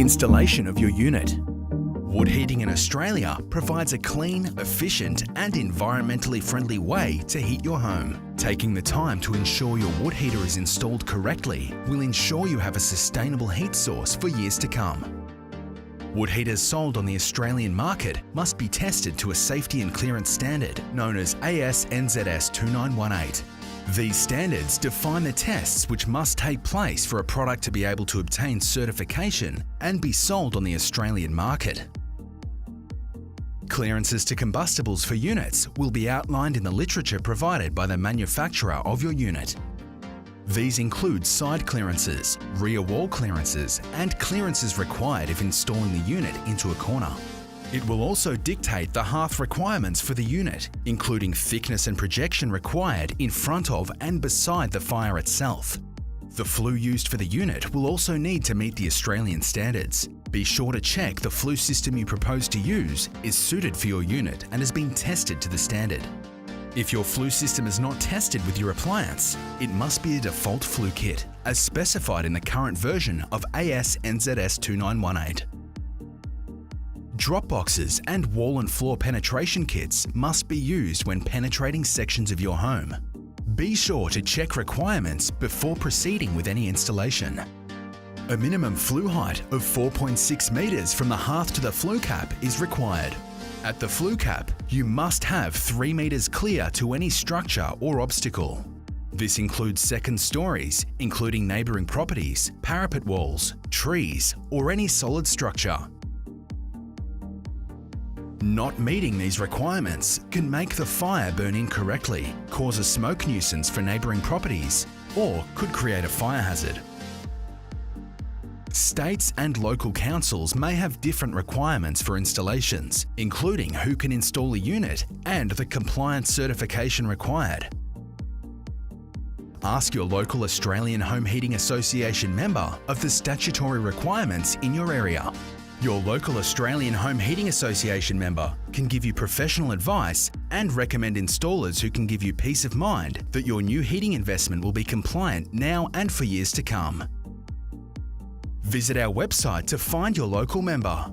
Installation of your unit. Wood heating in Australia provides a clean, efficient and environmentally friendly way to heat your home. Taking the time to ensure your wood heater is installed correctly will ensure you have a sustainable heat source for years to come. Wood heaters sold on the Australian market must be tested to a safety and clearance standard known as AS/NZS 2918. These standards define the tests which must take place for a product to be able to obtain certification and be sold on the Australian market. Clearances to combustibles for units will be outlined in the literature provided by the manufacturer of your unit. These include side clearances, rear wall clearances, and clearances required if installing the unit into a corner. It will also dictate the hearth requirements for the unit, including thickness and projection required in front of and beside the fire itself. The flue used for the unit will also need to meet the Australian standards. Be sure to check the flue system you propose to use is suited for your unit and has been tested to the standard. If your flue system is not tested with your appliance, it must be a default flue kit, as specified in the current version of AS/NZS 2918. Drop boxes and wall and floor penetration kits must be used when penetrating sections of your home. Be sure to check requirements before proceeding with any installation. A minimum flue height of 4.6 metres from the hearth to the flue cap is required. At the flue cap, you must have 3 metres clear to any structure or obstacle. This includes second stories, including neighbouring properties, parapet walls, trees, or any solid structure. Not meeting these requirements can make the fire burn incorrectly, cause a smoke nuisance for neighbouring properties, or could create a fire hazard. States and local councils may have different requirements for installations, including who can install a unit and the compliance certification required. Ask your local Australian Home Heating Association member of the statutory requirements in your area. Your local Australian Home Heating Association member can give you professional advice and recommend installers who can give you peace of mind that your new heating investment will be compliant now and for years to come. Visit our website to find your local member.